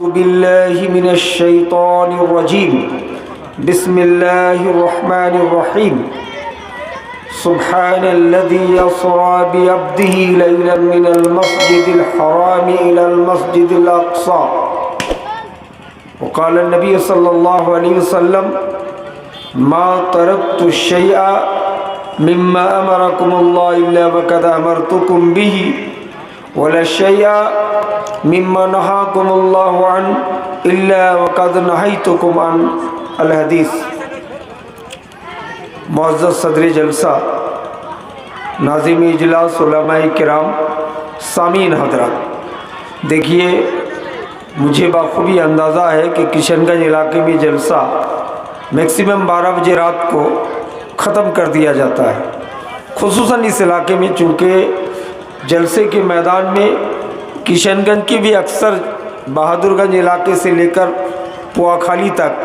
أعوذ بالله من الشيطان الرجيم بسم الله الرحمن الرحيم سبحان الذي يسرى بعبده ليلا من المسجد الحرام إلى المسجد الأقصى وقال النبي صلى الله عليه وسلم ما تركت الشيء مما أمركم الله إلا وقد أمرتكم به ولا شيء مما نهاكم الله عنه إلا وقد نهيتكم عن الحديث۔ معزز صدر جلسہ، ناظم اجلاس، علماء کرام، سامعین حضرات، دیکھیے مجھے بخوبی اندازہ ہے کہ کشن گنج علاقے میں جلسہ میکسیمم 12 بجے رات کو ختم کر دیا جاتا ہے، خصوصاً اس علاقے میں، چونکہ جلسے کے میدان میں کشن گنج کی بھی اکثر بہادر گنج علاقے سے لے کر پواکھالی تک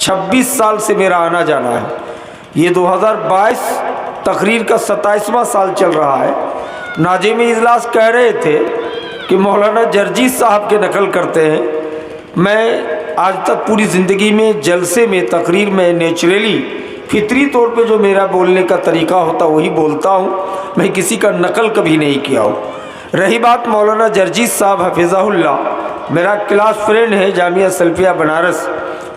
26 سال سے میرا آنا جانا ہے۔ یہ 2022 تقریر کا 27واں سال چل رہا ہے۔ ناظم اجلاس کہہ رہے تھے کہ مولانا جرجیت صاحب کے نقل کرتے ہیں، میں آج تک پوری زندگی میں جلسے میں تقریر میں نیچرلی فطری طور پہ جو میرا بولنے کا طریقہ ہوتا وہی بولتا ہوں، میں کسی کا نقل کبھی نہیں کیا ہوں۔ رہی بات مولانا جرجیت صاحب حفظہ اللہ، میرا کلاس فرینڈ ہے، جامعہ سلفیہ بنارس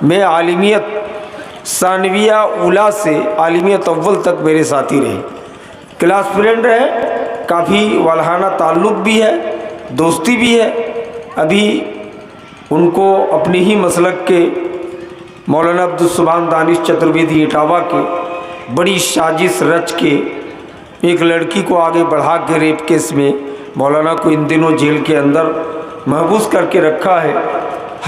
میں عالمیت ثانویہ اولیٰ سے عالمیت اول تک میرے ساتھی رہے، کلاس فرینڈ رہے، کافی والہانہ تعلق بھی ہے، دوستی بھی ہے۔ ابھی ان کو اپنے ہی مسلک کے مولانا عبدالسبحان دانش چترویدی اٹاوا کے بڑی سازش رچ کے ایک لڑکی کو آگے بڑھا کے ریپ کیس میں مولانا کو ان دنوں جیل کے اندر محبوس کر کے رکھا ہے۔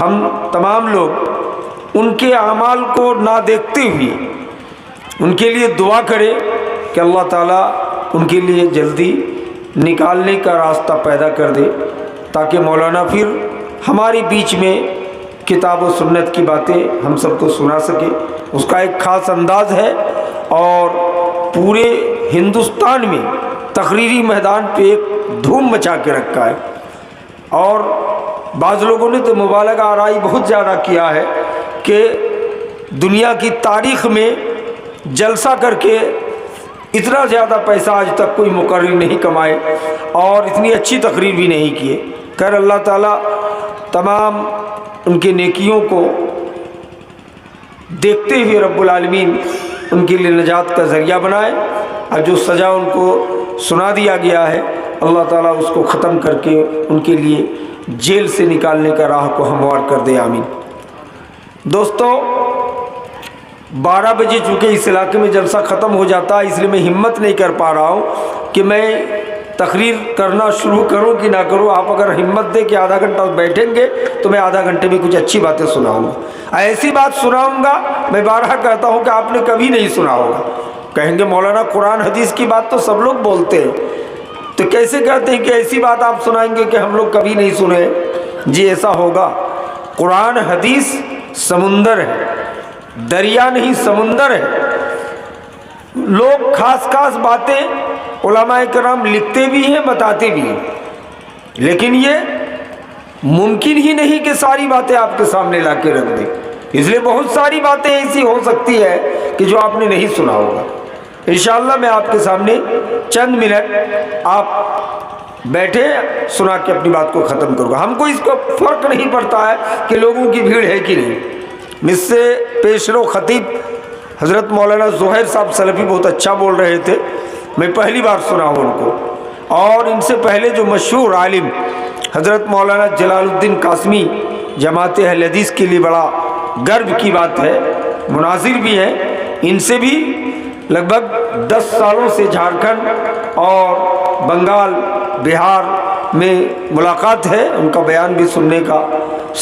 ہم تمام لوگ ان کے اعمال کو نہ دیکھتے ہوئے ان کے لیے دعا کریں کہ اللہ تعالیٰ ان کے لیے جلدی نکالنے کا راستہ پیدا کر دے، تاکہ مولانا پھر ہمارے بیچ میں کتاب و سنت کی باتیں ہم سب کو سنا سکے۔ اس کا ایک خاص انداز ہے اور پورے ہندوستان میں تقریری میدان پہ ایک دھوم مچا کے رکھا ہے، اور بعض لوگوں نے تو مبالغہ آرائی بہت زیادہ کیا ہے کہ دنیا کی تاریخ میں جلسہ کر کے اتنا زیادہ پیسہ آج تک کوئی مقرر نہیں کمائے اور اتنی اچھی تقریر بھی نہیں کیے۔ خیر، اللہ تعالیٰ تمام ان کی نیکیوں کو دیکھتے ہوئے رب العالمین ان کے لیے نجات کا ذریعہ بنائے، اور جو سزا ان کو سنا دیا گیا ہے اللہ تعالیٰ اس کو ختم کر کے ان کے لیے جیل سے نکالنے کا راہ کو ہموار کر دے، آمین۔ دوستو، 12 بجے چونکہ اس علاقے میں جلسہ ختم ہو جاتا ہے، اس لیے میں ہمت نہیں کر پا رہا ہوں کہ میں تقریر کرنا شروع کروں کہ نہ کروں۔ آپ اگر ہمت دے کہ آدھا گھنٹہ بیٹھیں گے تو میں آدھا گھنٹے میں کچھ اچھی باتیں سناؤں گا، ایسی بات سناؤں گا میں بارہا کہتا ہوں کہ آپ نے کبھی نہیں سنا ہوگا۔ کہیں گے مولانا قرآن حدیث کی بات تو سب لوگ بولتے ہیں، تو کیسے کہتے ہیں کہ ایسی بات آپ سنائیں گے کہ ہم لوگ کبھی نہیں سنے؟ جی ایسا ہوگا۔ قرآن حدیث سمندر ہے، دریا نہیں سمندر ہے۔ لوگ خاص خاص باتیں علماء کرام لکھتے بھی ہیں، بتاتے بھی ہیں، لیکن یہ ممکن ہی نہیں کہ ساری باتیں آپ کے سامنے لا کے رکھ دیں، اس لیے بہت ساری باتیں ایسی ہو سکتی ہے کہ جو آپ نے نہیں سنا ہوگا۔ انشاءاللہ میں آپ کے سامنے چند منٹ آپ بیٹھے سنا کے اپنی بات کو ختم کروں گا۔ ہم کو اس کو فرق نہیں پڑتا ہے کہ لوگوں کی بھیڑ ہے کہ نہیں۔ مجھ سے پیشرو خطیب حضرت مولانا زہیر صاحب سلفی بہت اچھا بول رہے تھے، میں پہلی بار سنا ہوں ان کو، اور ان سے پہلے جو مشہور عالم حضرت مولانا جلال الدین قاسمی جماعت اہل حدیث کے لیے بڑا گرو کی بات ہے، مناظر بھی ہیں، ان سے بھی لگ بھگ 10 سالوں سے جھارکھنڈ اور بنگال بہار میں ملاقات ہے، ان کا بیان بھی سننے کا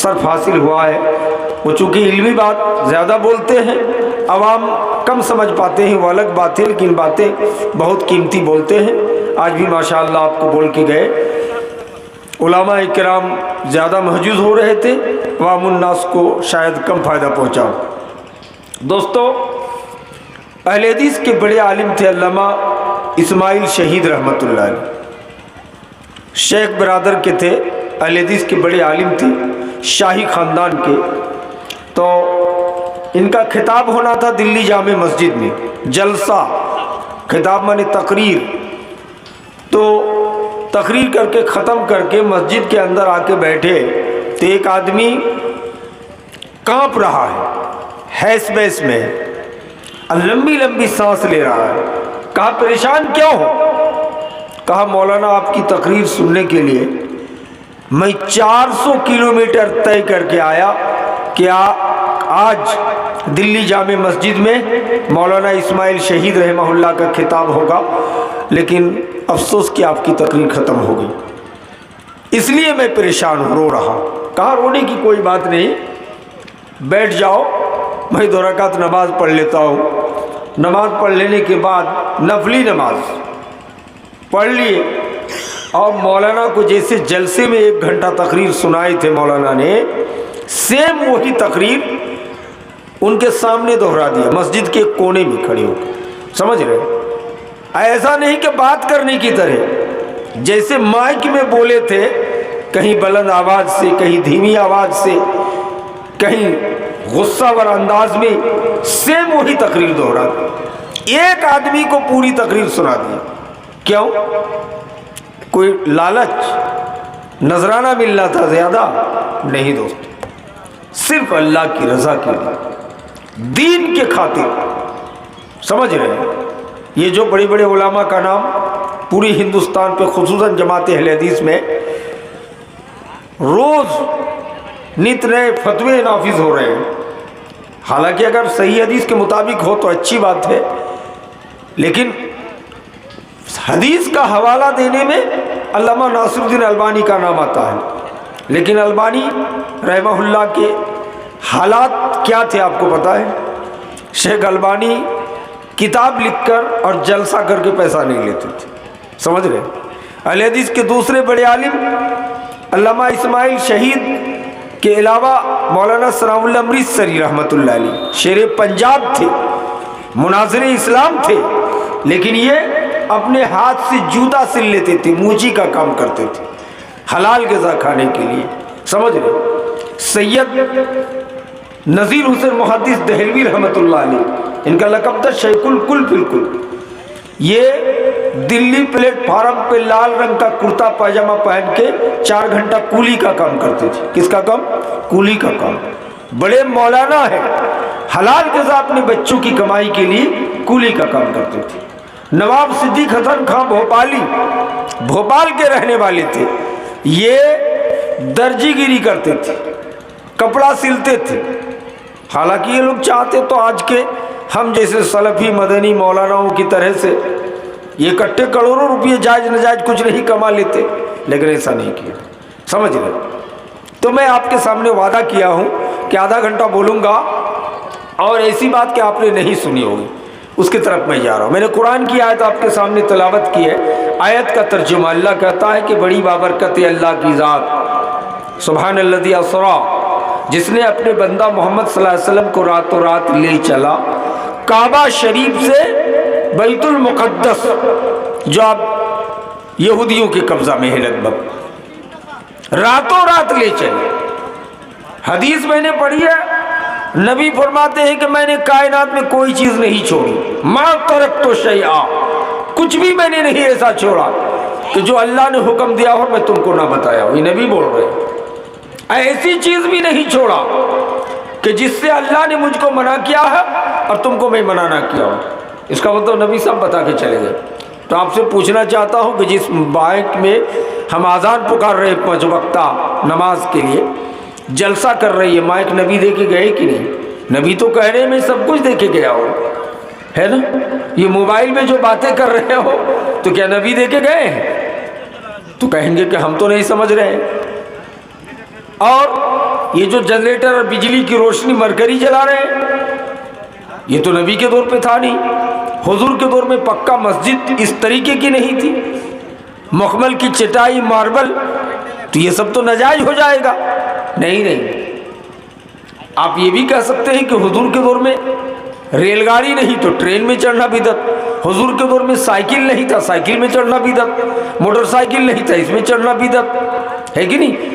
شرف حاصل ہوا ہے۔ وہ چونکہ علمی بات زیادہ بولتے ہیں، عوام کم سمجھ پاتے ہیں، وہ الگ بات ہے، لیکن باتیں بہت قیمتی بولتے ہیں۔ آج بھی ماشاءاللہ آپ کو بول کے گئے۔ علماء کرام زیادہ محجوز ہو رہے تھے، عوام الناس کو شاید کم فائدہ پہنچاؤ۔ دوستو، اہل حدیث کے بڑے عالم تھے علامہ اسماعیل شہید رحمۃ اللہ علیہ، شیخ برادر کے تھے، اہل حدیث کے بڑے عالم تھے۔ شاہی خاندان کے، تو ان کا خطاب ہونا تھا دلی جامع مسجد میں، جلسہ، خطاب مانے تقریر، تو تقریر کر کے ختم کر کے مسجد کے اندر آ کے بیٹھے تو ایک آدمی کانپ رہا ہے، حیث بیس میں، لمبی لمبی سانس لے رہا ہے۔ کہا پریشان کیوں ہو؟ کہا مولانا آپ کی تقریر سننے کے لیے میں 400 کلومیٹر طے کر کے آیا کہ آج دلی جامع مسجد میں مولانا اسماعیل شہید رحمہ اللہ کا خطاب ہوگا، لیکن افسوس کہ آپ کی تقریر ختم ہو گئی، اس لیے میں پریشان ہوں، رو رہا۔ کہا رونے کی کوئی بات نہیں، بیٹھ جاؤ، میں 2 رکعت نماز پڑھ لیتا ہوں۔ نماز پڑھ لینے کے بعد نفلی نماز پڑھ لیے، اور مولانا کو جیسے جلسے میں 1 گھنٹہ تقریر سنائی تھے مولانا نے، سیم وہی تقریر ان کے سامنے دہرا دیا، مسجد کے کونے میں کھڑے ہو کے۔ سمجھ رہے؟ ایسا نہیں کہ بات کرنے کی طرح، جیسے مائک میں بولے تھے، کہیں بلند آواز سے، کہیں دھیمی آواز سے، کہیں غصہ ور انداز میں، سیم وہی تقریر دہرا دی۔ ایک آدمی کو پوری تقریر سنا دیا۔ کیوں؟ کوئی لالچ، نذرانہ ملنا تھا زیادہ؟ نہیں دوست، صرف اللہ کی رضا کے لیے، دین کے خاطر۔ سمجھ رہے ہیں؟ یہ جو بڑے بڑے علماء کا نام پوری ہندوستان پہ، خصوصاً جماعت اہل حدیث میں روز نت نئے فتوے نافذ ہو رہے ہیں، حالانکہ اگر صحیح حدیث کے مطابق ہو تو اچھی بات ہے، لیکن حدیث کا حوالہ دینے میں علامہ ناصر الدین البانی کا نام آتا ہے، لیکن البانی رحمہ اللہ کے حالات کیا تھے آپ کو پتہ ہے؟ شیخ البانی کتاب لکھ کر اور جلسہ کر کے پیسہ نہیں لیتے تھے۔ سمجھ رہے؟ اہل حدیث کے دوسرے بڑے عالم علامہ اسماعیل شہید کے علاوہ مولانا ثناء اللہ امرتسری رحمۃ اللہ علیہ شیر پنجاب تھے، مناظر اسلام تھے، لیکن یہ اپنے ہاتھ سے جوتا سل لیتے تھے، موچی کا کام کرتے تھے حلال غذا کھانے کے لیے۔ سمجھ رہے؟ سید نذیر حسین محدث دہلوی رحمۃ اللہ علیہ، ان کا لقب تھا شیخ الکل بالکل، یہ دلی پلیٹ فارم پہ لال رنگ کا کرتا پاجامہ پہن کے 4 گھنٹہ کولی کا کام کرتے تھے۔ کس کا کام؟ کولی کا کام۔ بڑے مولانا ہیں، حلال غذا اپنے بچوں کی کمائی کے لیے کولی کا کام کرتے تھے۔ نواب صدیق حسن خان بھوپالی، بھوپال کے رہنے والے تھے، یہ درجی گیری کرتے تھے، کپڑا سلتے تھے۔ حالانکہ یہ لوگ چاہتے تو آج کے ہم جیسے سلفی مدنی مولاناؤں کی طرح سے یہ اکٹھے کروڑوں روپئے جائز نجائز کچھ نہیں کما لیتے، لیکن ایسا نہیں کیا۔ سمجھ رہے؟ تو میں آپ کے سامنے وعدہ کیا ہوں کہ آدھا گھنٹہ بولوں گا، اور ایسی بات کہ آپ نے نہیں سنی ہوگی اس کی طرف میں جا رہا ہوں۔ میں نے قرآن کی آیت آپ کے سامنے تلاوت کی ہے۔ آیت کا ترجمہ، اللہ کہتا ہے کہ بڑی بابرکت اللہ کی ذات، سبحان الذی اسریٰ، جس نے اپنے بندہ محمد صلی اللہ علیہ وسلم کو راتوں رات لے چلا کعبہ شریف سے بیت المقدس، جو اب یہودیوں کے قبضہ میں ہے، لگ بھگ راتوں رات لے چلے۔ حدیث میں نے پڑھی ہے، نبی فرماتے ہیں کہ میں نے کائنات میں کوئی چیز نہیں چھوڑی، ما ترکت شیئا، کچھ بھی میں نے نہیں ایسا چھوڑا کہ جو اللہ نے حکم دیا ہو میں تم کو نہ بتایا ہو۔ یہ نبی بول رہے ہیں، ایسی چیز بھی نہیں چھوڑا کہ جس سے اللہ نے مجھ کو منع کیا ہے اور تم کو میں منع نہ کیا ہو۔ اس کا مطلب نبی صاحب بتا کے چلے گئے۔ تو آپ سے پوچھنا چاہتا ہوں کہ جس بائک میں ہم آذان پکار رہے 5 وقتہ نماز کے لیے، جلسہ کر رہی ہے، مائک نبی دے کے گئے کہ نہیں؟ نبی تو کہہ رہے ہیں میں سب کچھ دے کے گیا ہوں، ہے نا؟ یہ موبائل میں جو باتیں کر رہے ہو تو کیا نبی دے کے گئے ہیں؟ تو کہیں گے کہ ہم تو نہیں سمجھ رہے ہیں۔ اور یہ جو جنریٹر اور بجلی کی روشنی مرکری جلا رہے ہیں، یہ تو نبی کے دور پہ تھا نہیں۔ حضور کے دور میں پکا مسجد اس طریقے کی نہیں تھی، مخمل کی چٹائی، ماربل، تو یہ سب تو ناجائز ہو جائے گا۔ نہیں، آپ یہ بھی کہہ سکتے ہیں کہ حضور کے دور میں ریل گاڑی نہیں تو ٹرین میں چڑھنا بدعت، حضور کے دور میں سائیکل نہیں تھا، سائیکل میں چڑھنا بدعت، موٹر سائیکل نہیں تھا، اس میں چڑھنا بدعت ہے کہ نہیں؟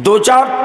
2-4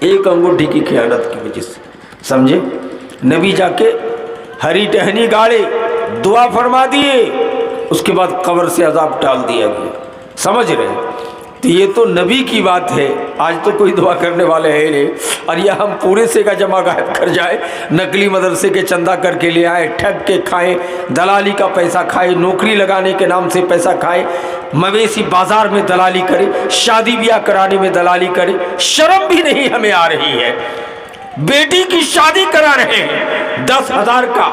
ایک انگوٹھی کی خیانت کی وجہ سے، سمجھے؟ نبی جا کے ہری ٹہنی گاڑے، دعا فرما دیے، اس کے بعد قبر سے عذاب ٹال دیا گیا، سمجھ رہے؟ تو یہ تو نبی کی بات ہے، آج تو کوئی دعا کرنے والے ہے نہیں، اور یہ ہم پورے سے کا جمع غائب کر جائے، نقلی مدرسے کے چندہ کر کے لے آئے، ٹھگ کے کھائیں، دلالی کا پیسہ کھائے، نوکری لگانے کے نام سے پیسہ کھائے، مویشی بازار میں دلالی کرے، شادی بیاہ کرانے میں دلالی کرے، شرم بھی نہیں ہمیں آ رہی ہے، بیٹی کی شادی کرا رہے ہیں 10,000 کا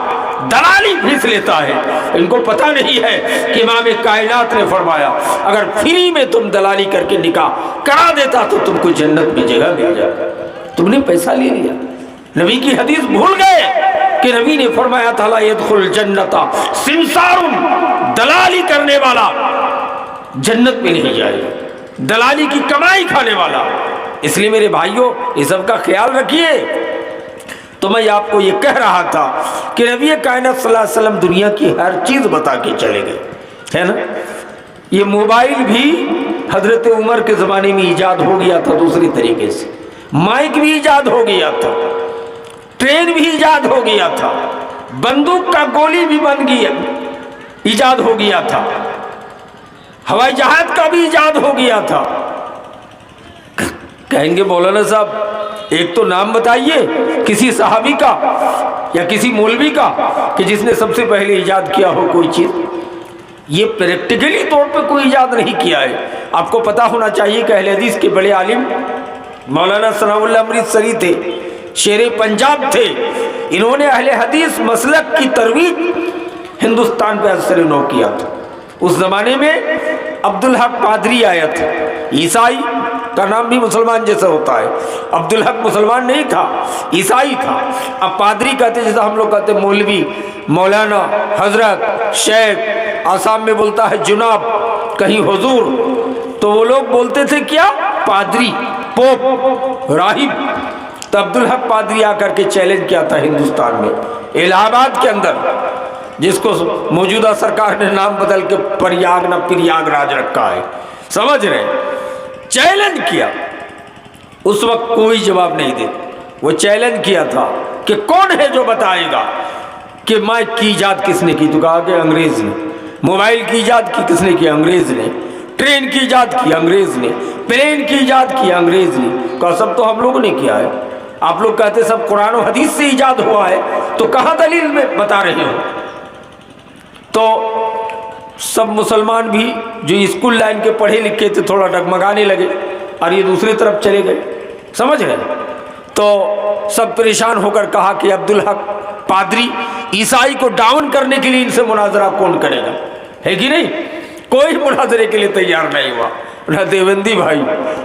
دلالی فیس لیتا ہے، ان کو پتہ نہیں ہے کہ امام کائنات نے فرمایا اگر فری میں تم دلالی کر کے نکاح کرا دیتا تو تم کو جنت میں جگہ مل جاتا، تم نے پیسہ لے لیا۔ نبی کی حدیث بھول گئے کہ نبی نے فرمایا تھا لا يدخل الجنت سمسار، دلالی کرنے والا جنت میں نہیں جائے گا، دلالی کی کمائی کھانے والا۔ اس لیے میرے بھائیوں یہ سب کا خیال رکھیے۔ تو میں آپ کو یہ کہہ رہا تھا کہ نبی کائنات صلی اللہ علیہ وسلم دنیا کی ہر چیز بتا کے چلے گئے، ہے نا؟ یہ موبائل بھی حضرت عمر کے زمانے میں ایجاد ہو گیا تھا دوسری طریقے سے، مائک بھی ایجاد ہو گیا تھا، ٹرین بھی ایجاد ہو گیا تھا، بندوق کا گولی بھی بن گیا، ایجاد ہو گیا تھا، ہوائی جہاز کا بھی ایجاد ہو گیا تھا۔ کہیں گے مولانا صاحب ایک تو نام بتائیے کسی صحابی کا یا کسی مولوی کا کہ جس نے سب سے پہلے ایجاد کیا ہو کوئی چیز۔ یہ پریکٹیکلی طور پہ کوئی ایجاد نہیں کیا ہے۔ آپ کو پتا ہونا چاہیے کہ اہل حدیث کے بڑے عالم مولانا ثناء اللہ امرتسری تھے، شیر پنجاب تھے، انہوں نے اہل حدیث مسلک کی ترویج ہندوستان پہ اثر نو کیا تھا۔ اس زمانے میں عبدالحق پادری آیا تھا، عیسائی کا نام بھی مسلمان جیسا ہوتا ہے، عبدالحق مسلمان نہیں تھا، عیسائی تھا۔ اب پادری کہتے جیسا ہم لوگ کہتے مولوی، مولانا، حضرت، شیخ، آسام میں بولتا ہے جناب، کہیں حضور، تو وہ لوگ بولتے تھے کیا؟ پادری، پوپ، راہب۔ تو عبدالحق پادری آ کر کے چیلنج کیا تھا ہندوستان میں، الہ آباد کے اندر، جس کو موجودہ سرکار نے نام بدل کے پریاگ نہ پریاگ راج رکھا ہے، سمجھ رہے؟ چیلنج کیا، اس وقت کوئی جواب نہیں دے، وہ چیلنج کیا تھا کہ کون ہے جو بتائے گا کہ مائک کی ایجاد کس نے کی؟ تو کہا کہ انگریز نے۔ موبائل کی ایجاد کی کس نے کی؟ انگریز نے۔ ٹرین کی ایجاد کی انگریز نے۔ پلین کی ایجاد کی انگریز نے۔ کہا سب تو ہم لوگوں نے کیا ہے، آپ لوگ کہتے سب قرآن و حدیث سے ایجاد ہوا ہے، تو کہاں دلیل میں بتا رہے ہو؟ تو سب مسلمان بھی جو اسکول لائن کے پڑھے لکھے تھے تھوڑا ڈگمگانے لگے اور یہ دوسری طرف چلے گئے، سمجھ رہے؟ تو سب پریشان ہو کر کہا کہ عبدالحق پادری عیسائی کو ڈاؤن کرنے کے لیے ان سے مناظرہ کون کرے گا؟ ہے کہ نہیں؟ کوئی مناظرے کے لیے تیار نہیں ہوا، نہ دیوبندی بھائی،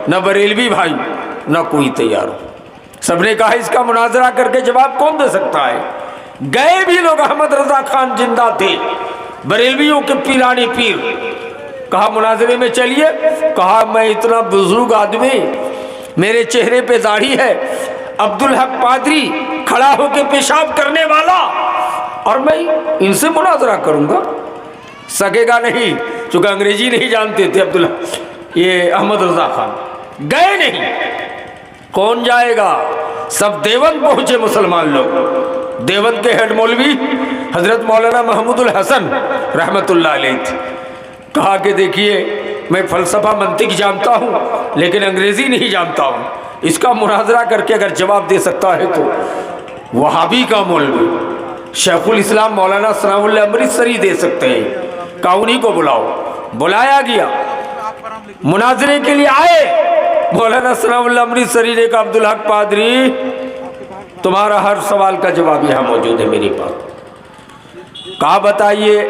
نہ بریلوی بھائی، نہ کوئی تیار ہو۔ سب نے کہا اس کا مناظرہ کر کے جواب کون دے سکتا ہے؟ گئے بھی لوگ، احمد رضا خان زندہ تھے، بریلویوں کے پیرانے پیر، کہا مناظرے میں چلیے۔ کہا میں اتنا بزرگ آدمی، میرے چہرے پہ داڑھی ہے، عبدالحق پادری کھڑا ہو کے پیشاب کرنے والا، اور میں ان سے مناظرہ کروں گا؟ سکے گا نہیں، چونکہ انگریزی نہیں جانتے تھے عبدالحق، یہ احمد رضا خان گئے نہیں۔ کون جائے گا؟ سب دیوبند پہنچے مسلمان لوگ۔ دیوبند کے ہیڈ مولوی حضرت مولانا محمود الحسن رحمت اللہ علیہ تھے۔ کہا کہ دیکھیے میں فلسفہ منطق جانتا ہوں لیکن انگریزی نہیں جانتا ہوں، اس کا مناظرہ کر کے اگر جواب دے سکتا ہے تو وہابی کا مولوی شیخ الاسلام مولانا ثناء اللہ امرتسری دے سکتے ہیں۔ کہا انہی کو بلاؤ۔ بلایا گیا، مناظرے کے لیے آئے۔ مولانا ثناء اللہ امرتسری نے کہا عبدالحق پادری تمہارا ہر سوال کا جواب یہاں موجود ہے میرے پاس۔ کہا بتائیے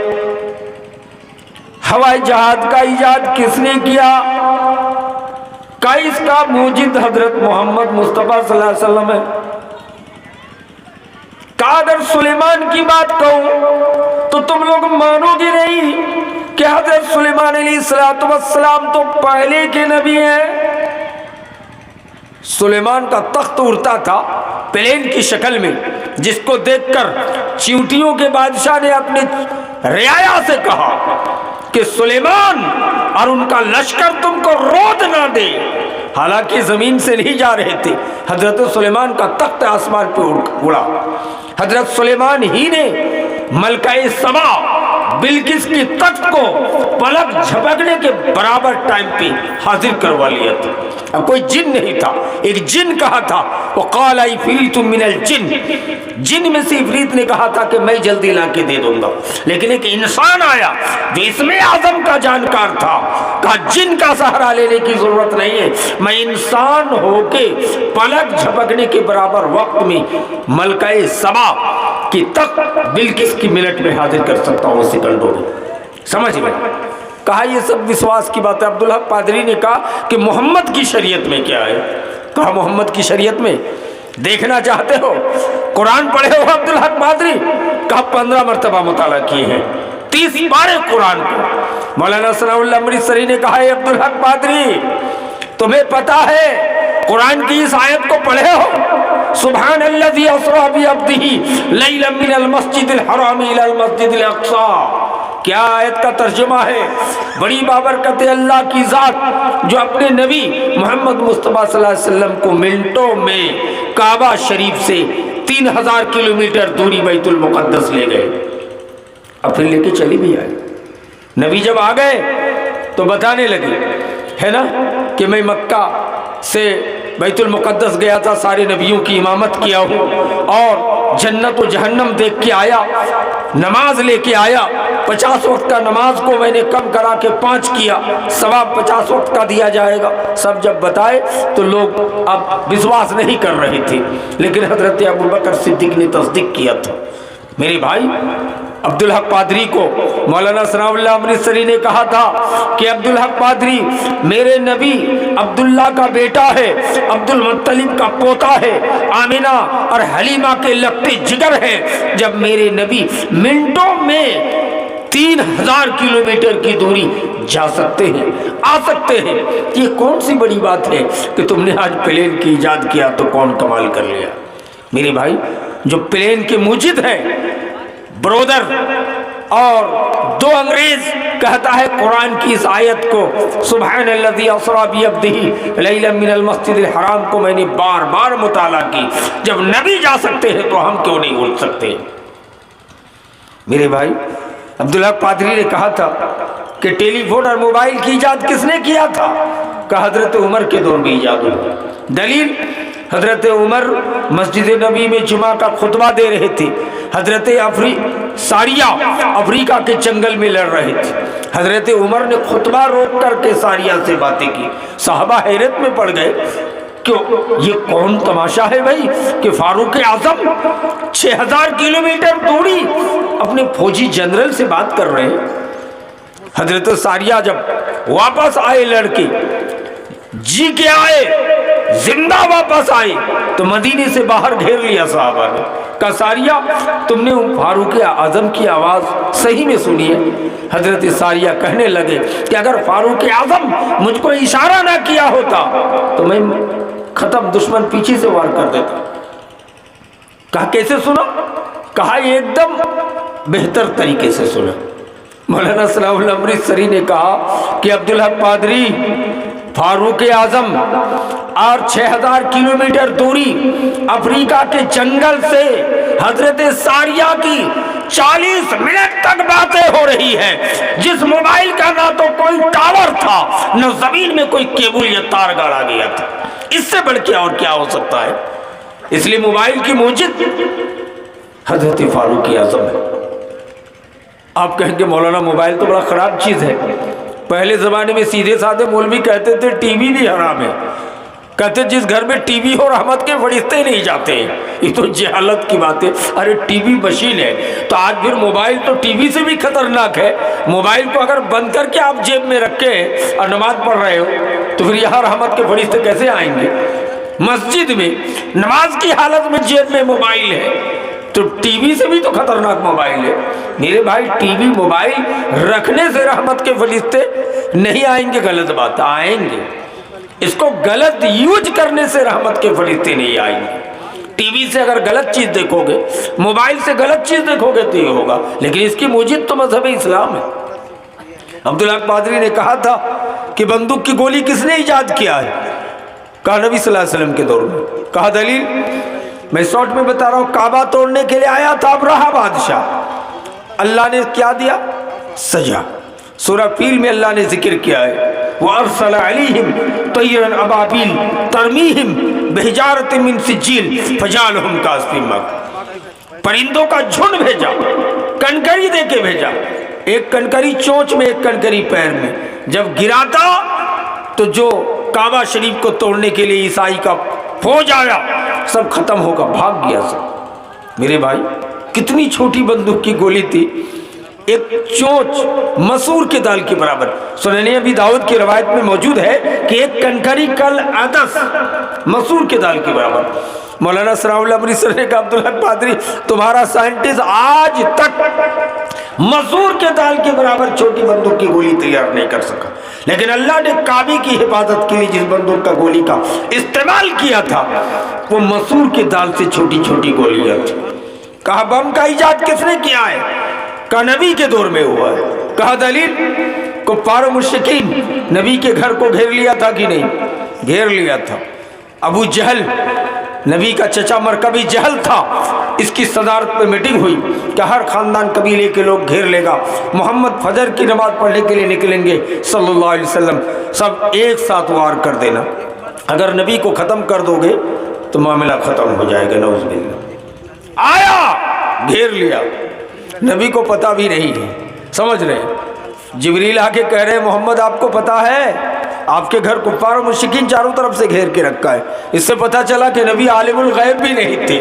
ہوائی جہاز کا ایجاد کس نے کیا؟ کہا اس کا موجد حضرت محمد مصطفیٰ صلی اللہ علیہ وسلم ہے۔ کہا اگر سلیمان کی بات کہوں تو تم لوگ مانو گے نہیں کہ حضرت سلیمان علیہ السلام تو پہلے کے نبی ہیں۔ سلیمان کا تخت اڑتا تھا پلین کی شکل میں، جس کو دیکھ کر چیونٹیوں کے بادشاہ نے اپنے رعایا سے کہا کہ سلیمان اور ان کا لشکر تم کو رود نہ دے، حالانکہ زمین سے نہیں جا رہے تھے، حضرت سلیمان کا تخت آسمان پہ اڑا۔ حضرت سلیمان ہی نے ملکہ سبا بلقیس کی تخت کو پلک جھپکنے کے برابر ٹائم پہ حاضر کروا لیا تھا۔ اب کوئی جن نہیں تھا، ایک جن کہا تھا، وقال عفریت من الجن، جن میں سے عفریت نے کہا تھا کہ میں جلدی لا کے دے دوں گا، لیکن ایک انسان آیا جو اسم اعظم کا جانکار تھا، کہا جن کا سہارا لینے کی ضرورت نہیں ہے، میں انسان ہو کے پلک جھپکنے کے برابر وقت میں ملکہ سبا کی تخت بلقیس کی منٹ میں حاضر کر سکتا ہوں، سیکنڈوں میں۔ سمجھ گئے؟ کہا یہ سب وشواس کی بات ہے۔ عبدالحق پادری نے کہا کہ محمد کی شریعت میں کیا ہے؟ کہا محمد کی شریعت میں دیکھنا چاہتے ہو؟ قرآن پڑھے ہو عبدالحق پادری؟ کہا 15 مرتبہ مطالعہ کیے ہیں، 30 پارے قرآن کو۔ مولانا ثناء اللہ امرتسری نے کہا ہے عبدالحق پادری تمہیں پتا ہے قرآن کی اس آیت کو پڑھے ہو؟ سبحان الذی اسری بعبدہ لیلا من المسجد الحرام الی المسجد الاقصی۔ کیا آیت کا ترجمہ ہے؟ بڑی بابرکت اللہ کی ذات جو اپنے نبی محمد مصطفیٰ صلی اللہ علیہ وسلم کو منٹوں میں کعبہ شریف سے 3000 کلومیٹر دوری بیت المقدس لے گئے، اب پھر لے کے چلی بھی آئے۔ نبی جب آ گئے تو بتانے لگے ہے نا کہ میں مکہ سے بیت المقدس گیا تھا، سارے نبیوں کی امامت کیا ہوں اور جنت و جہنم دیکھ کے آیا، نماز لے کے آیا، 50 وقت کا نماز کو میں نے کم کرا کے 5 کیا، ثواب 50 وقت کا دیا جائے گا۔ سب جب بتائے تو لوگ اب وشواس نہیں کر رہے تھے، لیکن حضرت ابوبکر صدیق نے تصدیق کیا تھا۔ میرے بھائی عبدالحق پادری کو مولانا ثناء اللہ امرتسری نے کہا تھا کہ عبدالحق پادری میرے نبی عبداللہ کا بیٹا ہے، عبد المطلب کا پوتا ہے، آمنہ اور حلیمہ کے لگتے جگر ہے۔ جب میرے نبی منٹوں میں 3000 کلومیٹر کی دوری جا سکتے ہیں، آ سکتے ہیں، یہ کون سی بڑی بات ہے کہ تم نے آج پلین کی ایجاد کیا تو کون کمال کر لیا؟ میرے بھائی جو پلین کے موجد ہیں برودر اور 2 انگریز کہتا ہے قرآن کی اس آیت کو سبحان الذی اسری بعبدہ لیلا من المسجد الحرام کو میں نے بار بار مطالعہ کی۔ جب نبی جا سکتے ہیں تو ہم کیوں نہیں اڑ سکتے؟ میرے بھائی عبدالحق پادری نے کہا تھا کہ ٹیلی فون اور موبائل کی ایجاد کس نے کیا تھا؟ کہ حضرت عمر کے دور میں ایجاد ہوئی۔ دلیل حضرت عمر مسجد نبی میں جمعہ کا خطبہ دے رہے تھے، حضرت ساریہ افریقہ کے جنگل میں لڑ رہے تھے، حضرت عمر نے خطبہ روک کر کے ساریہ سے باتیں کی، صحابہ حیرت میں پڑ گئے کہ یہ کون تماشا ہے بھائی کہ فاروق اعظم 6000 کلومیٹر دوری اپنے فوجی جنرل سے بات کر رہے ہیں۔ حضرت ساریہ جب واپس آئے لڑکے جی کے آئے، زندہ واپس آئے تو مدینے سے باہر گھیر لیا صحابہ نے، کہا ساریہ تم نے فاروق اعظم کی آواز صحیح میں سنی ہے؟ حضرت ساریہ کہنے لگے کہ اگر فاروق اعظم مجھ کو اشارہ نہ کیا ہوتا تو میں ختم، دشمن پیچھے سے وار کر دیتا۔ کہا کیسے سنا؟ کہا یہ ایک دم بہتر طریقے سے سنا۔ مولانا ثناء اللہ امرتسری نے کہا کہ عبدالحق پادری فاروق اعظم اور 6000 کلومیٹر دوری افریقہ کے جنگل سے حضرت ساریہ کی 40 منٹ تک باتیں ہو رہی ہے، جس موبائل کا نہ تو کوئی ٹاور تھا نہ زمین میں کوئی کیبل یا تار گاڑا گیا تھا، اس سے بڑھ کے اور کیا ہو سکتا ہے؟ اس لیے موبائل کی موجد حضرت فاروق اعظم ہے۔ آپ کہیں گے مولانا موبائل تو بڑا خراب چیز ہے، پہلے زمانے میں سیدھے سادھے مولوی کہتے تھے ٹی وی بھی حرام ہے، کہتے جس گھر میں ٹی وی ہو رحمت کے فرشتے نہیں جاتے ہیں، یہ تو جہالت کی بات ہے۔ ارے ٹی وی مشین ہے تو آج پھر موبائل تو ٹی وی سے بھی خطرناک ہے۔ موبائل کو اگر بند کر کے آپ جیب میں رکھے اور نماز پڑھ رہے ہو تو پھر یہاں رحمت کے فرشتے کیسے آئیں گے؟ مسجد میں نماز کی حالت میں جیب میں موبائل ہے تو ٹی وی سے بھی تو خطرناک موبائل ہے۔ میرے بھائی ٹی وی موبائل رکھنے سے رحمت کے فرشتے نہیں آئیں گے، غلط بات، آئیں گے۔ اس کو غلط یوز کرنے سے رحمت کے فرشتے نہیں آئیں گے۔ ٹی وی سے اگر غلط چیز دیکھو گے، موبائل سے غلط چیز دیکھو گے تو یہ ہوگا، لیکن اس کی موجد تو مذہب اسلام ہے۔ عبدالحق پادری نے کہا تھا کہ بندوق کی گولی کس نے ایجاد کیا ہے؟ کہا نبی صلی اللہ علیہ وسلم کے دور میں. کہا دلیل؟ میں شارٹ میں بتا رہا ہوں. کعبہ توڑنے کے لیے آیا تھا ابرہہ بادشاہ، اللہ نے کیا دیا؟ سجا. سورہ فیل میں اللہ نے ذکر کیا ہے وَأَرْسَلَ عَلَيْهِمْ طَيْرًا أَبَابِيلَ تَرْمِيهِمْ بِحِجَارَةٍ مِّن سِجِّيلٍ فَجَعَلَهُمْ كَعَصْفٍ مَّأْكُولٍ. پرندوں کا جھنڈ بھیجا، کنکری دے کے بھیجا، ایک کنکری چونچ میں ایک کنکری پیر میں. جب گراتا تو جو کعبہ شریف کو توڑنے کے لیے عیسائی کا فوج آیا سب ختم ہوگا، بھاگ گیا سب. میرے بھائی کتنی چھوٹی بندوق کی گولی تھی، ایک چونچ مسور کے دال کے برابر. سنن ابی داؤد کی روایت میں موجود ہے کہ ایک کنکری کل عدس مسور کے دال کے برابر. مولانا ثناء اللہ امرتسر نے کہا عبدالحق پادری تمہارا سائنٹسٹ آج تک مسور کے دال کے برابر چھوٹی بندوق کی گولی تیار نہیں کر سکا، لیکن اللہ نے کعبے کی حفاظت کے لیے جس بندوق کا گولی کا استعمال کیا تھا وہ مسور کے دال سے چھوٹی چھوٹی گولیاں تھیں. کہا بم کا ایجاد کس نے کیا ہے؟ کہا نبی کے دور میں ہوا ہے. کہا دلیل؟ کفار و مشرکین نبی کے گھر کو گھیر لیا تھا کہ نہیں؟ گھیر لیا تھا. ابو جہل نبی کا چچا مرکبی جہل تھا، اس کی صدارت پہ میٹنگ ہوئی کہ ہر خاندان قبیلے کے لوگ گھیر لے گا، محمد فجر کی نماز پڑھنے کے لیے نکلیں گے صلی اللہ علیہ وسلم، سب ایک ساتھ وار کر دینا، اگر نبی کو ختم کر دو گے تو معاملہ ختم ہو جائے گا. نعوذ باللہ. آیا گھیر لیا، نبی کو پتہ بھی نہیں ہے. سمجھ رہے ہیں؟ جبریل آ کے کہہ رہے ہیں محمد آپ کو پتہ ہے آپ کے گھر کفار و مشرکین چاروں طرف سے گھیر کے رکھا ہے. اس سے پتہ چلا کہ نبی عالم الغیب بھی نہیں تھے،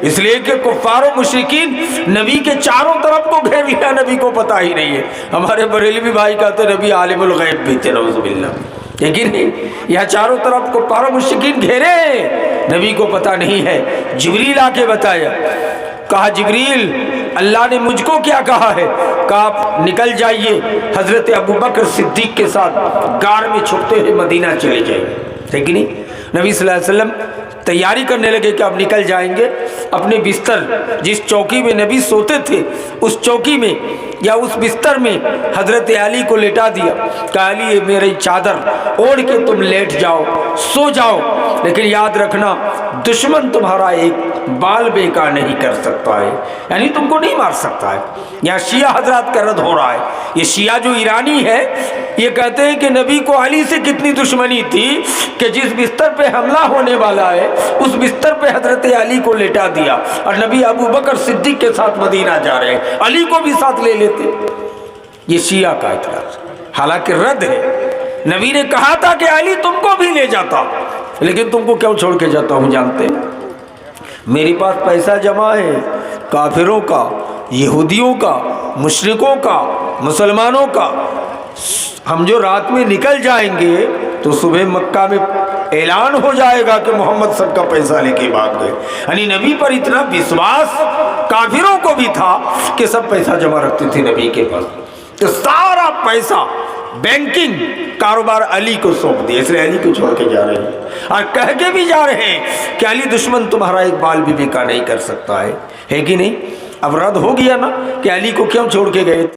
اس لیے کہ کفار و مشرکین نبی کے چاروں طرف کو گھیر لیا، نبی کو پتہ ہی نہیں ہے. ہمارے بریلوی بھائی کہتے نبی عالم الغیب بھی تھے. نعوذ باللہ. لیکن یہاں چاروں طرف کفار و مشرکین گھیرے، نبی کو پتہ نہیں ہے. جبریل آ کے بتایا. کہا جبریل اللہ نے مجھ کو کیا کہا ہے؟ کہا آپ نکل جائیے، حضرت ابوبکر صدیق کے ساتھ غار میں چھپتے ہوئے مدینہ چلے جائیں. لیکن نبی صلی اللہ علیہ وسلم تیاری کرنے لگے کہ اب نکل جائیں گے. اپنے بستر جس چوکی میں نبی سوتے تھے اس چوکی میں یا اس بستر میں حضرت علی کو لٹا دیا. کہا علی یہ میری چادر اوڑھ کے تم لیٹ جاؤ، سو جاؤ، لیکن یاد رکھنا دشمن تمہارا ایک بال بیکار نہیں کر سکتا ہے، یعنی تم کو نہیں مار سکتا ہے. یہاں شیعہ حضرات کا رد ہو رہا ہے. یہ شیعہ جو ایرانی ہے یہ کہتے ہیں کہ نبی کو علی سے کتنی دشمنی تھی کہ جس بستر پہ حملہ ہونے والا ہے اس بستر پہ حضرت علی کو لٹا دیا، اور نبی ابوبکر صدیق کے ساتھ مدینہ جا رہے ہیں، علی کو بھی ساتھ لے لیتے. یہ شیعہ کا اعتراض، حالانکہ رد ہے. نبی نے کہا تھا کہ علی تم کو بھی لے جاتا، لیکن تم کو کیوں چھوڑ کے جاتا ہوں جانتے ہیں؟ میرے پاس پیسہ جمع ہے کافروں کا، یہودیوں کا، مشرکوں کا، مسلمانوں کا. ہم جو رات میں نکل جائیں گے تو صبح مکہ میں اعلان ہو جائے گا کہ محمد سب کا پیسہ لے کے بھاگ گئے. یعنی نبی پر اتنا وشواس کافروں کو بھی تھا کہ سب پیسہ جمع رکھتے تھے نبی کے پاس. تو سارا پیسہ بینکنگ کاروبار علی کو سونپ دیا، اس لیے علی کو چھوڑ کے جا رہے ہیں اور کہہ کے بھی جا رہے ہیں کہ علی دشمن تمہارا ایک بال بھی بیکار نہیں کر سکتا ہے کہ نہیں؟ اب رد ہو گیا نا کہ علی کو کیوں چھوڑ کے گئے.